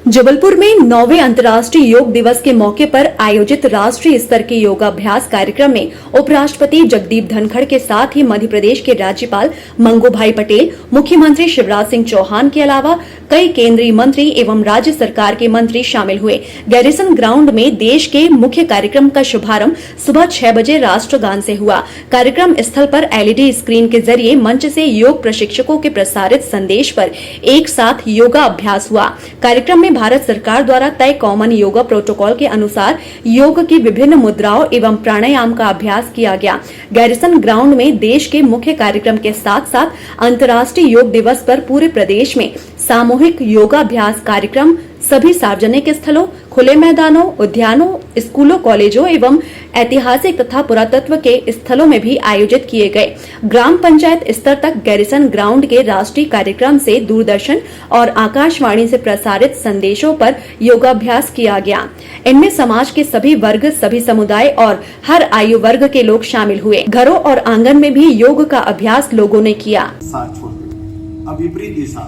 जबलपुर में 9वें अंतर्राष्ट्रीय योग दिवस के मौके पर आयोजित राष्ट्रीय स्तर के योगाभ्यास कार्यक्रम में उपराष्ट्रपति जगदीप धनखड़ के साथ ही मध्य प्रदेश के राज्यपाल मंगू भाई पटेल, मुख्यमंत्री शिवराज सिंह चौहान के अलावा कई केंद्रीय मंत्री एवं राज्य सरकार के मंत्री शामिल हुए। गैरिसन ग्राउंड में देश के मुख्य कार्यक्रम का शुभारंभ सुबह 6 बजे राष्ट्रगान से हुआ। कार्यक्रम स्थल पर एलईडी स्क्रीन के जरिए मंच से योग प्रशिक्षकों के प्रसारित संदेश पर एक साथ योगा अभ्यास हुआ। कार्यक्रम में भारत सरकार द्वारा तय कॉमन योगा प्रोटोकॉल के अनुसार योग की विभिन्न मुद्राओं एवं प्राणायाम का अभ्यास किया गया। गैरिसन ग्राउंड में देश के मुख्य कार्यक्रम के साथ साथ अंतर्राष्ट्रीय योग दिवस पर पूरे प्रदेश में सामूहिक योगाभ्यास कार्यक्रम सभी सार्वजनिक स्थलों, खुले मैदानों, उद्यानों, स्कूलों, कॉलेजों एवं ऐतिहासिक तथा पुरातत्व के स्थलों में भी आयोजित किए गए। ग्राम पंचायत स्तर तक गैरिसन ग्राउंड के राष्ट्रीय कार्यक्रम से दूरदर्शन और आकाशवाणी से प्रसारित संदेशों पर योगाभ्यास किया गया। इनमें समाज के सभी वर्ग, सभी समुदाय और हर आयु वर्ग के लोग शामिल हुए। घरों और आंगन में भी योग का अभ्यास लोगों ने किया। अब विपरीत दिशा,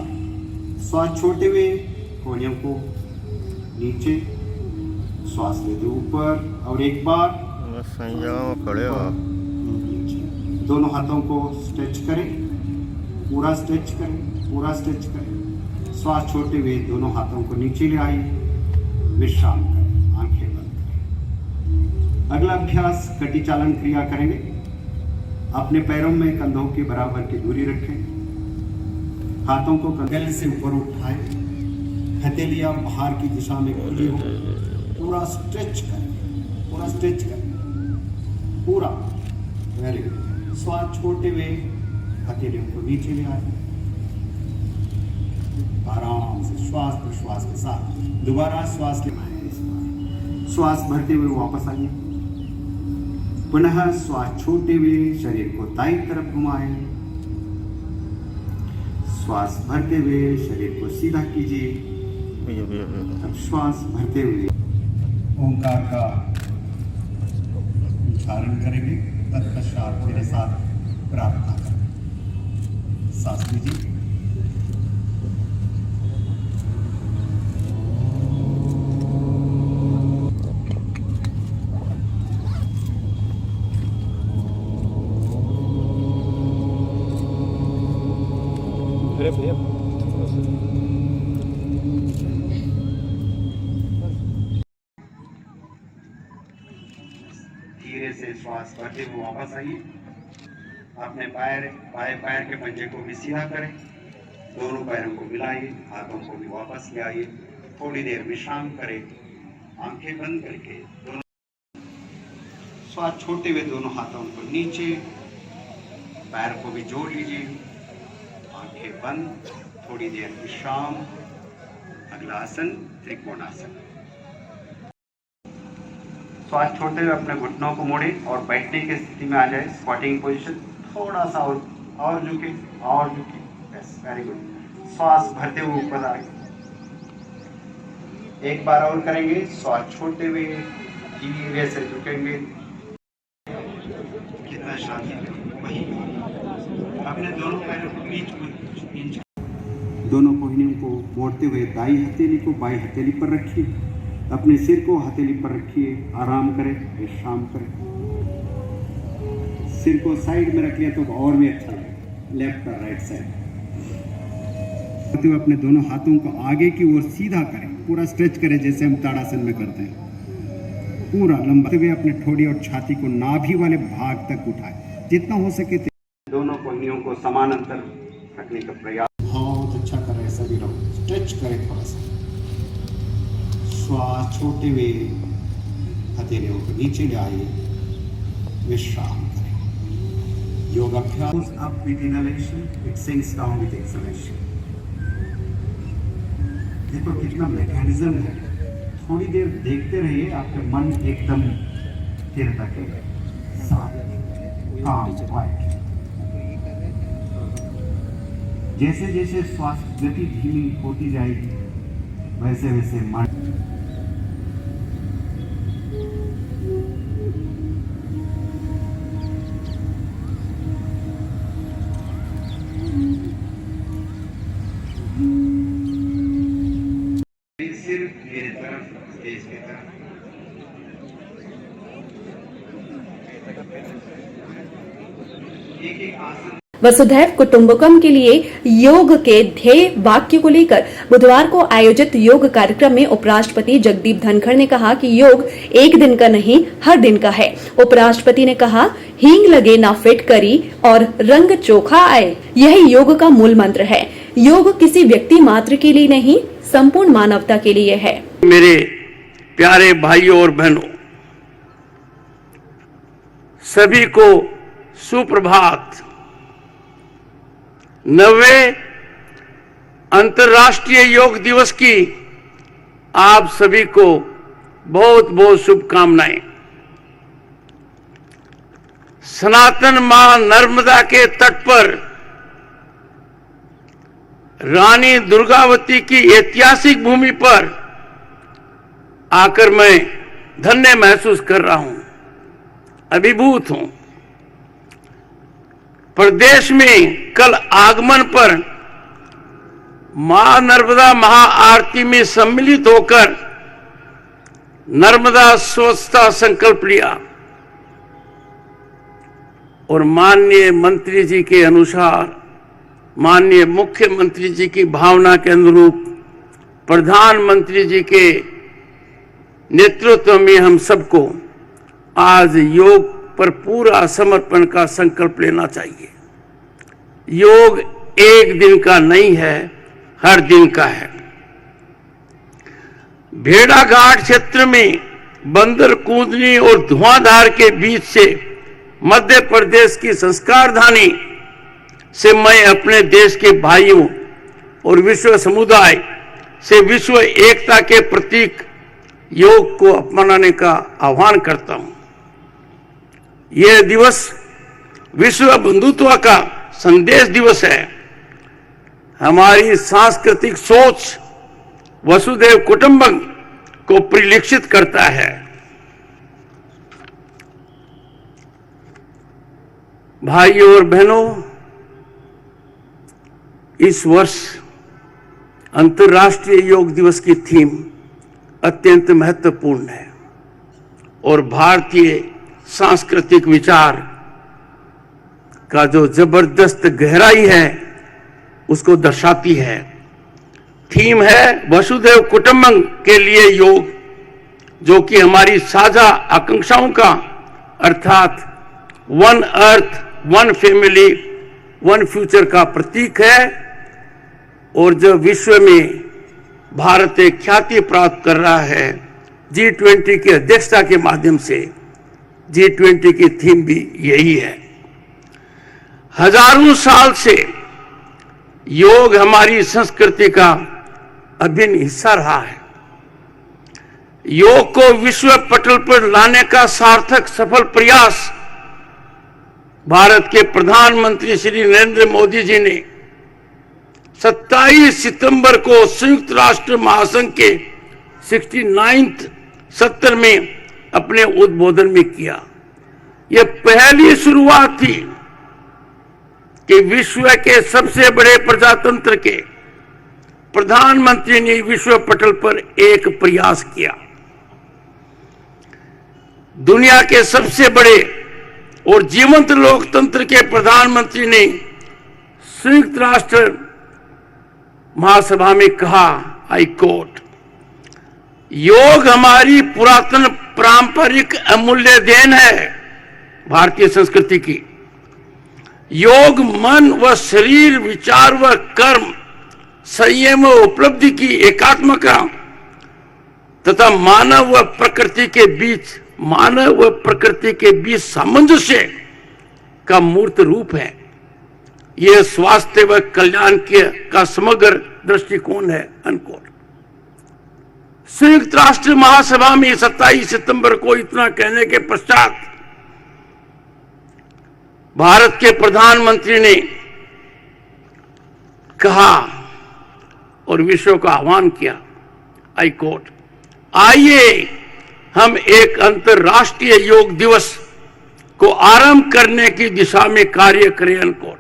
श्वास छोड़ते हुए कोहनियों को नीचे, श्वास लेते ऊपर और एक बार खड़े हो। दोनों हाथों को स्ट्रेच करें, पूरा स्ट्रेच करें, पूरा स्ट्रेच करें। श्वास छोड़ते हुए दोनों हाथों को नीचे ले आइए, विश्राम करें, आंखें बंद करें। अगला अभ्यास कटी चालन क्रिया करेंगे। अपने पैरों में कंधों के बराबर की दूरी रखें। हाथों को कंधे से ऊपर उठाएं, हथेलियां बाहर की दिशा में खुली हो। पूरा स्ट्रेच करें, पूरा स्ट्रेच करें, पूरा। Very good. श्वास छोड़ते हुए हथेलियों को नीचे ले आए, आराम से श्वास प्रश्वास के साथ दोबारा श्वास लें। श्वास भरते हुए वापस आइए। पुनः श्वास छोड़ते हुए शरीर को दाईं तरफ घुमाएं। श्वास भरते हुए शरीर को सीधा कीजिए। अब श्वास भरते हुए ओंकार का उच्चारण करेंगे। तत्पश्चात मेरे साथ प्रार्थना करें। सांस लीजिए। धीरे से श्वास भरते हुए वापस आइए। अपने बाएं पैर के पंजे को भी सीधा करें। दोनों पैरों को मिलाइए, हाथों को भी वापस ले आइए। थोड़ी देर विश्राम करें, आंखें बंद करके। दोनों श्वास छोड़ते हुए दोनों हाथों को नीचे, पैर को भी जोड़ लीजिए। आंखें बंद, थोड़ी देर विश्राम। अगला आसन त्रिकोणासन। श्वास छोड़ते हुए अपने घुटनों को मोड़ें और बैठने की स्थिति में आ जाए। Squatting position. थोड़ा सा और झुके, और झुके। Yes, very good. श्वास भरते हुए ऊपर आए। एक बार और करेंगे। श्वास छोड़ते हुए धीरे से झुकेंगे। कितना शांति। वही अपने दोनों पैरों को बीच में दोनों कोहनियों को मोड़ते हुए दाई हथेली को बाई हथेली पर रखिए। अपने सिर को हथेली पर रखिए। आराम करें, विश्राम करें। सिर को साइड में रख लिया तो और भी अच्छा लगे। लेफ्ट और राइट साइड। अपने दोनों हाथों को आगे की ओर सीधा करें। पूरा स्ट्रेच करें जैसे हम ताड़ासन में करते हैं। पूरा लंबाते हुए अपने ठोड़ी और छाती को नाभि वाले भाग तक उठाएं। जितना हो सके दोनों कोहनियों को समान अंतर रखने का प्रयास। बहुत अच्छा कर रहे सभी लोग। स्ट्रेच करें थोड़ा सा। श्वास छोड़ते हुए हथेलियों को नीचे ले आइए, विश्राम करें। योगाभ्यास up with inhalation, it sinks down with exhalation. देखो कितना मैकेनिज्म है। थोड़ी देर देखते रहिए, आपका मन एकदम स्थिर रखेगा। जैसे जैसे श्वास गति धीमी होती जाएगी, वैसे वैसे मन सिर्फ मेरी तरफ स्टेज की तरफ एक एक आसन वसुधैव कुटुंबकम के लिए योग के ध्येय वाक्य को लेकर बुधवार को आयोजित योग कार्यक्रम में उपराष्ट्रपति जगदीप धनखड़ ने कहा कि योग एक दिन का नहीं, हर दिन का है। उपराष्ट्रपति ने कहा, हींग लगे ना फिटकरी और रंग चोखा आए, यही योग का मूल मंत्र है। योग किसी व्यक्ति मात्र के लिए नहीं, संपूर्ण मानवता के लिए है। मेरे प्यारे भाइयों और बहनों, सभी को सुप्रभात। 90वें अंतर्राष्ट्रीय योग दिवस की आप सभी को बहुत बहुत शुभकामनाएं। सनातन मां नर्मदा के तट पर रानी दुर्गावती की ऐतिहासिक भूमि पर आकर मैं धन्य महसूस कर रहा हूं, अभिभूत हूं। प्रदेश में कल आगमन पर मां नर्मदा महाआरती में सम्मिलित होकर नर्मदा स्वच्छता संकल्प लिया और माननीय मंत्री जी के अनुसार, माननीय मुख्यमंत्री जी की भावना के अनुरूप, प्रधानमंत्री जी के नेतृत्व में हम सबको आज योग पर पूरा समर्पण का संकल्प लेना चाहिए। योग एक दिन का नहीं है, हर दिन का है। भेड़ाघाट क्षेत्र में बंदर कूदनी और धुआंधार के बीच से मध्य प्रदेश की संस्कार धानी से मैं अपने देश के भाइयों और विश्व समुदाय से विश्व एकता के प्रतीक योग को अपनाने का आह्वान करता हूं। यह दिवस विश्व बंधुत्व का संदेश दिवस है। हमारी सांस्कृतिक सोच वसुधैव कुटुंबकम को परिलक्षित करता है। भाइयों और बहनों, इस वर्ष अंतर्राष्ट्रीय योग दिवस की थीम अत्यंत महत्वपूर्ण है और भारतीय सांस्कृतिक विचार का जो जबरदस्त गहराई है उसको दर्शाती है। थीम है वसुधैव कुटुंबकम के लिए योग, जो कि हमारी साझा आकांक्षाओं का अर्थात one earth, one family, one future का प्रतीक है और जो विश्व में भारत एक ख्याति प्राप्त कर रहा है G20 की अध्यक्षता के माध्यम से। G20 की थीम भी यही है। हजारों साल से योग हमारी संस्कृति का अभिन्न हिस्सा रहा है। योग को विश्व पटल पर लाने का सार्थक सफल प्रयास भारत के प्रधानमंत्री श्री नरेंद्र मोदी जी ने 27 सितंबर को संयुक्त राष्ट्र महासंघ के 69वें सत्र में अपने उद्बोधन में किया। यह पहली शुरुआत थी कि विश्व के सबसे बड़े प्रजातंत्र के प्रधानमंत्री ने विश्व पटल पर एक प्रयास किया। दुनिया के सबसे बड़े और जीवंत लोकतंत्र के प्रधानमंत्री ने संयुक्त राष्ट्र महासभा में कहा, आई कोट, योग हमारी पुरातन पारंपरिक अमूल्य देन है भारतीय संस्कृति की। योग मन व शरीर, विचार व कर्म, संयम व उपलब्धि की एकात्मता तथा मानव व प्रकृति के बीच सामंजस्य का मूर्त रूप है। यह स्वास्थ्य व कल्याण का समग्र दृष्टिकोण है, अनकोट। संयुक्त राष्ट्र महासभा में 27 सितंबर को इतना कहने के पश्चात भारत के प्रधानमंत्री ने कहा और विश्व का आह्वान किया, आई कोट, आइए हम एक अंतर्राष्ट्रीय योग दिवस को आरंभ करने की दिशा में कार्य करें, अनकोट।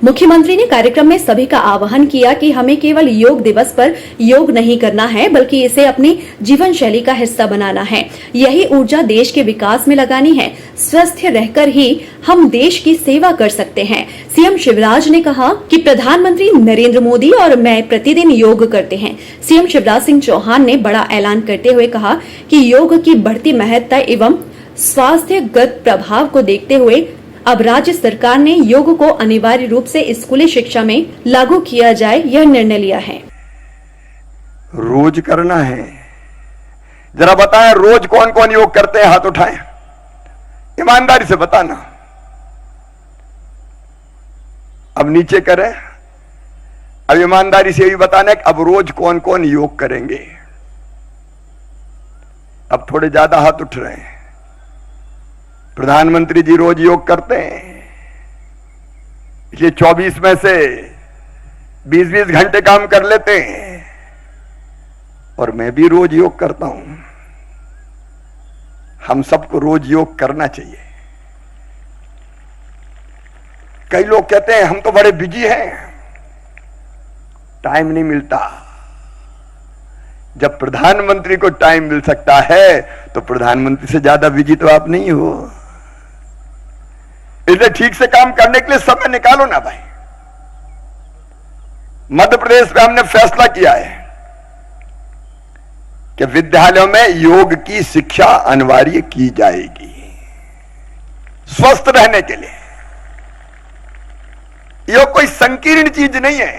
मुख्यमंत्री ने कार्यक्रम में सभी का आह्वान किया कि हमें केवल योग दिवस पर योग नहीं करना है, बल्कि इसे अपनी जीवन शैली का हिस्सा बनाना है। यही ऊर्जा देश के विकास में लगानी है। स्वस्थ रहकर ही हम देश की सेवा कर सकते हैं। सीएम शिवराज ने कहा कि प्रधानमंत्री नरेंद्र मोदी और मैं प्रतिदिन योग करते हैं। सीएम शिवराज सिंह चौहान ने बड़ा ऐलान करते हुए कहा कि योग की बढ़ती महत्ता एवं स्वास्थ्यगत प्रभाव को देखते हुए अब राज्य सरकार ने योग को अनिवार्य रूप से स्कूली शिक्षा में लागू किया जाए, यह निर्णय लिया है। रोज करना है। जरा बताएं, रोज कौन कौन योग करते हैं? हाथ उठाएं, ईमानदारी से बताना। अब नीचे करें। अब ईमानदारी से भी बताना कि अब रोज कौन कौन योग करेंगे। अब थोड़े ज्यादा हाथ उठ रहे हैं। प्रधानमंत्री जी रोज योग करते हैं, इसलिए 24 में से 20-20 घंटे काम कर लेते हैं। और मैं भी रोज योग करता हूं। हम सबको रोज योग करना चाहिए। कई लोग कहते हैं हम तो बड़े बिजी हैं, टाइम नहीं मिलता। जब प्रधानमंत्री को टाइम मिल सकता है तो प्रधानमंत्री से ज्यादा बिजी तो आप नहीं हो। इसलिए ठीक से काम करने के लिए समय निकालो ना भाई। मध्य प्रदेश में हमने फैसला किया है कि विद्यालयों में योग की शिक्षा अनिवार्य की जाएगी, स्वस्थ रहने के लिए। योग कोई संकीर्ण चीज नहीं है।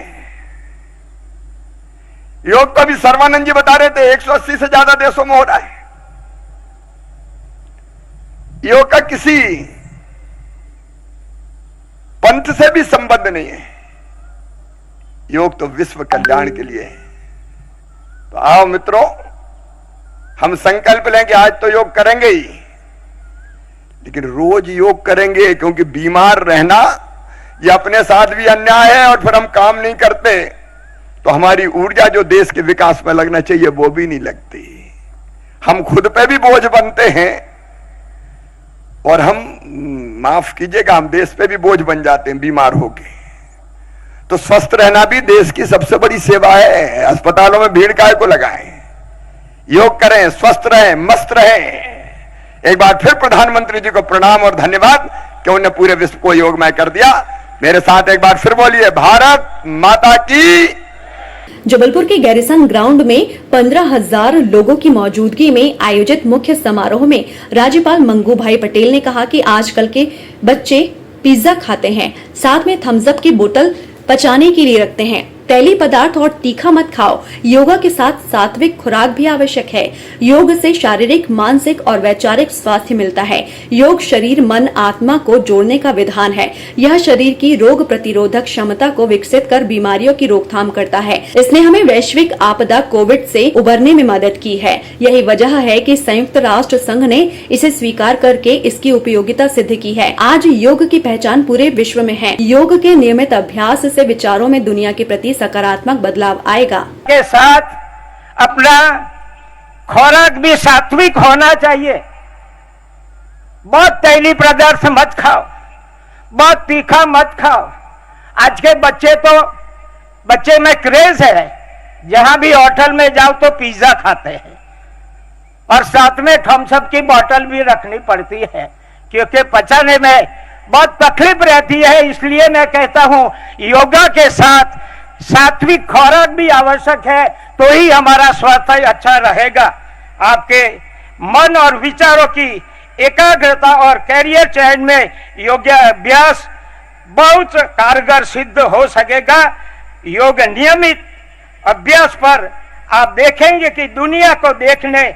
योग को भी सर्वानंद जी बता रहे थे 180 से ज्यादा देशों में हो रहा है। योग का किसी पंथ से भी संबंध नहीं है। योग तो विश्व कल्याण के लिए है। तो आओ मित्रों, हम संकल्प लें कि आज तो योग करेंगे ही, लेकिन रोज योग करेंगे, क्योंकि बीमार रहना ये अपने साथ भी अन्याय है। और फिर हम काम नहीं करते तो हमारी ऊर्जा जो देश के विकास में लगना चाहिए वो भी नहीं लगती। हम खुद पे भी बोझ बनते हैं और हम, माफ कीजिएगा, हम देश पे भी बोझ बन जाते हैं बीमार होके। तो स्वस्थ रहना भी देश की सबसे बड़ी सेवा है। अस्पतालों में भीड़ काहे को लगाएं? योग करें, स्वस्थ रहें, मस्त रहें। एक बार फिर प्रधानमंत्री जी को प्रणाम और धन्यवाद कि उन्होंने पूरे विश्व को योगमय कर दिया। मेरे साथ एक बार फिर बोलिए, भारत माता की। जबलपुर के गैरिसन ग्राउंड में 15,000 लोगों की मौजूदगी में आयोजित मुख्य समारोह में राज्यपाल मंगू भाई पटेल ने कहा कि आजकल के बच्चे पिज्जा खाते हैं, साथ में थम्स अप की बोतल पचाने के लिए रखते हैं। तैलीय पदार्थ और तीखा मत खाओ। योगा के साथ सात्विक खुराक भी आवश्यक है। योग से शारीरिक, मानसिक और वैचारिक स्वास्थ्य मिलता है। योग शरीर, मन, आत्मा को जोड़ने का विधान है। यह शरीर की रोग प्रतिरोधक क्षमता को विकसित कर बीमारियों की रोकथाम करता है। इसने हमें वैश्विक आपदा कोविड से उबरने में मदद की है। यही वजह है कि संयुक्त राष्ट्र संघ ने इसे स्वीकार करके इसकी उपयोगिता सिद्ध की है। आज योग की पहचान पूरे विश्व में है। योग के नियमित अभ्यास से विचारों में दुनिया के प्रति सकारात्मक बदलाव आएगा। के साथ अपना खुराक भी सात्विक होना चाहिए। बहुत तैलीय पदार्थ मत खाओ, बहुत तीखा मत खाओ। आज के बच्चे में क्रेज है, जहां भी होटल में जाओ तो पिज्जा खाते हैं और साथ में थम्स अप की बोतल भी रखनी पड़ती है, क्योंकि पचाने में बहुत तकलीफ रहती है। इसलिए मैं कहता हूं योगा के साथ सात्विक खुराक भी आवश्यक है, तो ही हमारा स्वास्थ्य अच्छा रहेगा। आपके मन और विचारों की एकाग्रता और कैरियर चयन में योगाभ्यास बहुत कारगर सिद्ध हो सकेगा। योग नियमित अभ्यास पर आप देखेंगे कि दुनिया को देखने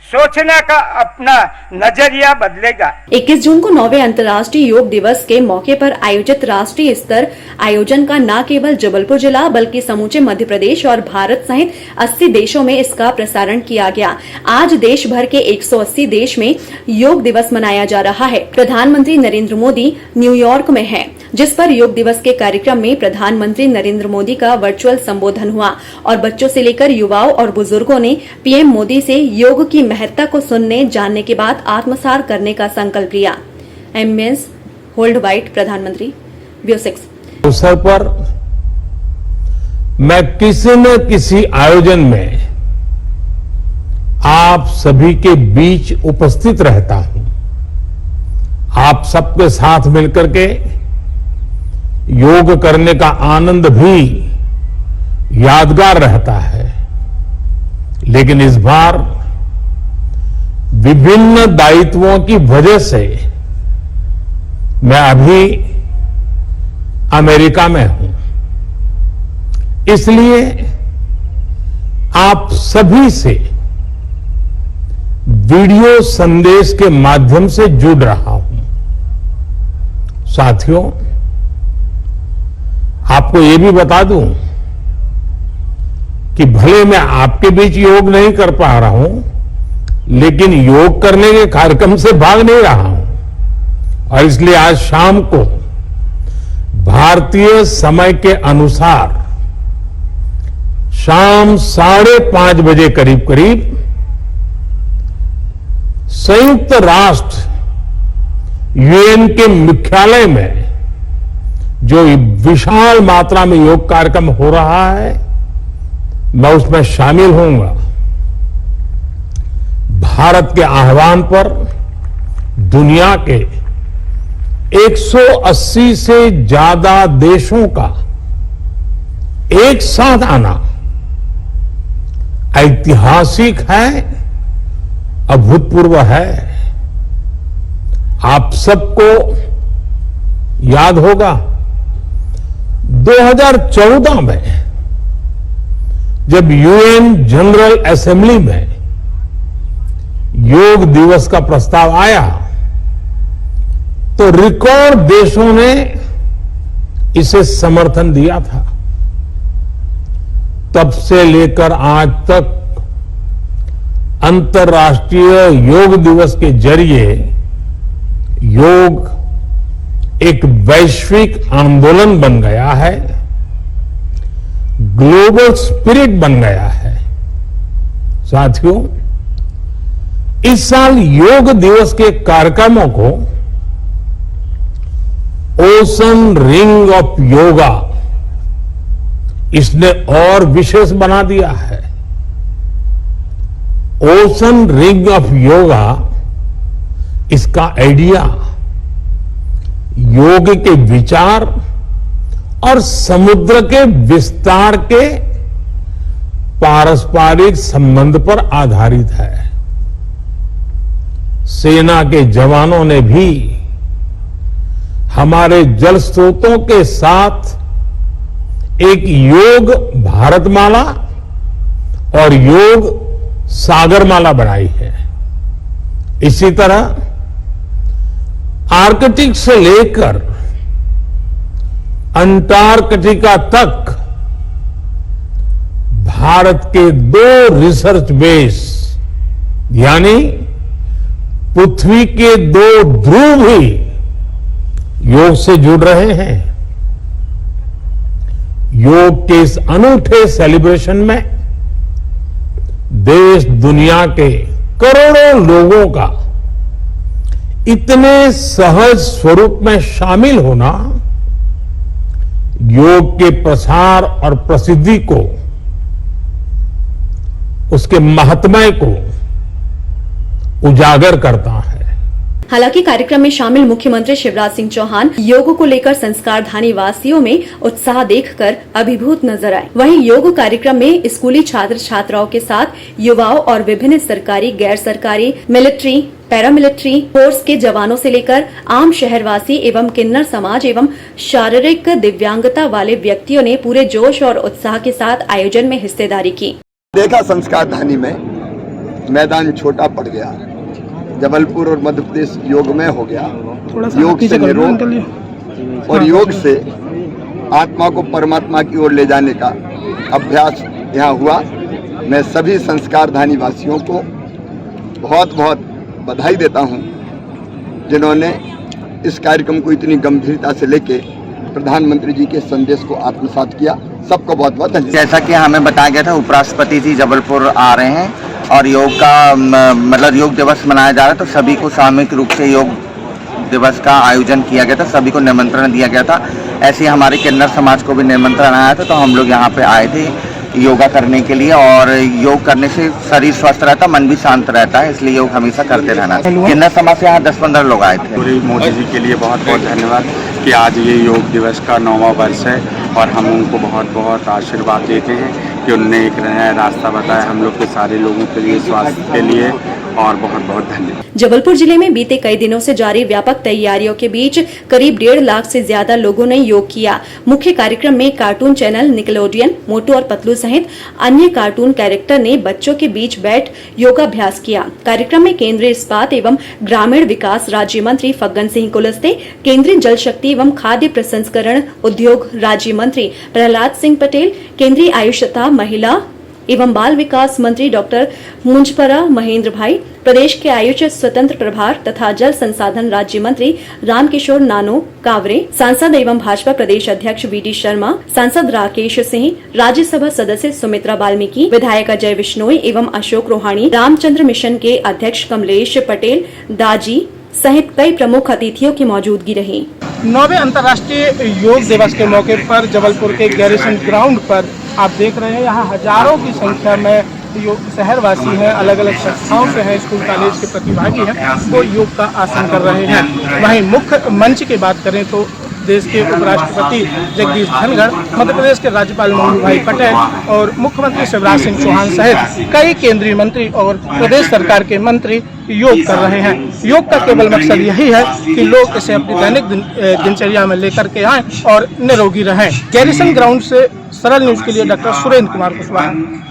सोचने का अपना नजरिया बदलेगा। 21 जून को 9वें अंतर्राष्ट्रीय योग दिवस के मौके पर आयोजित राष्ट्रीय स्तर आयोजन का न केवल जबलपुर जिला बल्कि समूचे मध्य प्रदेश और भारत सहित 80 देशों में इसका प्रसारण किया गया। आज देश भर के 180 देश में योग दिवस मनाया जा रहा है। प्रधानमंत्री नरेंद्र मोदी न्यूयॉर्क में हैं, जिस पर योग दिवस के कार्यक्रम में प्रधानमंत्री नरेंद्र मोदी का वर्चुअल संबोधन हुआ और बच्चों से लेकर युवाओं और बुजुर्गों ने पीएम मोदी से योग की महत्ता को सुनने जानने के बाद आत्मसात करने का संकल्प लिया। एमएस होल्ड वाइट प्रधानमंत्री ब्यूरो 6। अवसर पर मैं किसी न किसी आयोजन में आप सभी के बीच उपस्थित रहता हूं। आप सबके साथ मिलकर के योग करने का आनंद भी यादगार रहता है, लेकिन इस बार विभिन्न दायित्वों की वजह से मैं अभी अमेरिका में हूं। इसलिए आप सभी से वीडियो संदेश के माध्यम से जुड़ रहा हूं। साथियों, आपको यह भी बता दूं कि भले मैं आपके बीच योग नहीं कर पा रहा हूं, लेकिन योग करने के कार्यक्रम से भाग नहीं रहा हूं, और इसलिए आज शाम को भारतीय समय के अनुसार शाम 5:30 बजे करीब करीब संयुक्त राष्ट्र यूएन के मुख्यालय में जो विशाल मात्रा में योग कार्यक्रम हो रहा है, मैं उसमें शामिल होऊंगा। भारत के आह्वान पर दुनिया के 180 से ज्यादा देशों का एक साथ आना ऐतिहासिक है, अभूतपूर्व है। आप सबको याद होगा 2014 में जब यूएन जनरल असेंबली में योग दिवस का प्रस्ताव आया तो रिकॉर्ड देशों ने इसे समर्थन दिया था। तब से लेकर आज तक अंतर्राष्ट्रीय योग दिवस के जरिए योग एक वैश्विक आंदोलन बन गया है, ग्लोबल स्पिरिट बन गया है। साथियों, इस साल योग दिवस के कार्यक्रमों को ओशन रिंग ऑफ योगा इसने और विशेष बना दिया है। ओशन रिंग ऑफ योगा, इसका आइडिया योग के विचार और समुद्र के विस्तार के पारस्परिक संबंध पर आधारित है। सेना के जवानों ने भी हमारे जल स्रोतों के साथ एक योग भारतमाला और योग सागरमाला बनाई है। इसी तरह आर्कटिक से लेकर अंटार्कटिका तक भारत के 2 रिसर्च बेस यानी पृथ्वी के 2 ध्रुव भी योग से जुड़ रहे हैं। योग के इस अनूठे सेलिब्रेशन में देश दुनिया के करोड़ों लोगों का इतने सहज स्वरूप में शामिल होना योग के प्रसार और प्रसिद्धि को, उसके महात्म्य को उजागर करता है। हालांकि कार्यक्रम में शामिल मुख्यमंत्री शिवराज सिंह चौहान योग को लेकर संस्कारधानी वासियों में उत्साह देखकर अभिभूत नजर आए। वहीं योग कार्यक्रम में स्कूली छात्र छात्राओं के साथ युवाओं और विभिन्न सरकारी, गैर सरकारी, मिलिट्री, पैरामिलिट्री फोर्स के जवानों से लेकर आम शहरवासी एवं किन्नर समाज एवं शारीरिक दिव्यांगता वाले व्यक्तियों ने पूरे जोश और उत्साह के साथ आयोजन में हिस्सेदारी की। देखा संस्कारधानी में मैदान छोटा पड़ गया, जबलपुर और मध्य प्रदेश योग में हो गया। योग से निरोग और योग से आत्मा को परमात्मा की ओर ले जाने का अभ्यास यहाँ हुआ। मैं सभी संस्कारधानी वासियों को बहुत बहुत बधाई देता हूँ, जिन्होंने इस कार्यक्रम को इतनी गंभीरता से लेके प्रधानमंत्री जी के संदेश को आत्मसात किया। सबको बहुत बहुत धन्यवाद। जैसा कि हमें बताया गया था, उपराष्ट्रपति जी जबलपुर आ रहे हैं और योग का मतलब योग दिवस मनाया जा रहा है, तो सभी को सामूहिक रूप से योग योग दिवस का आयोजन किया गया था, सभी को निमंत्रण दिया गया था। ऐसे ही हमारे किन्नर समाज को भी निमंत्रण आया था, तो हम लोग यहाँ पे आए थे योगा करने के लिए। और योग करने से शरीर स्वस्थ रहता, मन भी शांत रहता है, इसलिए योग हमेशा करते रहना चाहिए। किन्नर समाज से यहाँ 10-15 लोग आए थे। पूरी मोदी जी के लिए बहुत बहुत धन्यवाद कि आज ये योग दिवस का 9वां वर्ष है और हम उनको बहुत बहुत आशीर्वाद देते हैं कि उन्होंने एक नया रास्ता बताया हम लोग के सारे लोगों के लिए, स्वास्थ्य के लिए, और बहुत बहुत धन्यवाद। जबलपुर जिले में बीते कई दिनों से जारी व्यापक तैयारियों के बीच करीब 1.5 लाख से ज्यादा लोगों ने योग किया। मुख्य कार्यक्रम में कार्टून चैनल निकलोडियन, मोटू और पतलू सहित अन्य कार्टून कैरेक्टर ने बच्चों के बीच बैठ योगाभ्यास किया। कार्यक्रम में केंद्रीय इस्पात एवं ग्रामीण विकास राज्य मंत्री फग्गन सिंह कुलस्ते, केंद्रीय जल शक्ति एवं खाद्य प्रसंस्करण उद्योग राज्य मंत्री प्रहलाद सिंह पटेल, केंद्रीय आयुष तथा महिला एवं बाल विकास मंत्री डॉक्टर मुंजपरा महेंद्र भाई, प्रदेश के आयुष स्वतंत्र प्रभार तथा जल संसाधन राज्य मंत्री रामकिशोर नानो कावरे, सांसद एवं भाजपा प्रदेश अध्यक्ष वीडी शर्मा, सांसद राकेश सिंह, राज्यसभा सदस्य सुमित्रा वाल्मीकि, विधायक अजय विश्नोई एवं अशोक रोहाणी, रामचंद्र मिशन के अध्यक्ष कमलेश पटेल दाजी सहित कई प्रमुख अतिथियों की मौजूदगी रही। 9वें अंतर्राष्ट्रीय योग दिवस के मौके पर जबलपुर के गैरिसन ग्राउंड पर आप देख रहे हैं, यहाँ हजारों की संख्या में योग शहरवासी हैं, अलग अलग संस्थाओं से हैं, स्कूल कॉलेज के प्रतिभागी हैं, वो योग का आसन कर रहे हैं। वहीं मुख्य मंच की बात करें तो देश के उपराष्ट्रपति जगदीप धनखड़, मध्य प्रदेश के राज्यपाल मंगू भाई पटेल और मुख्यमंत्री शिवराज सिंह चौहान सहित कई केंद्रीय मंत्री और प्रदेश सरकार के मंत्री योग कर रहे हैं। योग का केवल मकसद यही है कि लोग इसे अपनी दैनिक दिनचर्या में लेकर के आएं और निरोगी रहें। गैरिसन ग्राउंड से सरल न्यूज के लिए डॉक्टर सुरेंद्र कुमार कुशवाहा।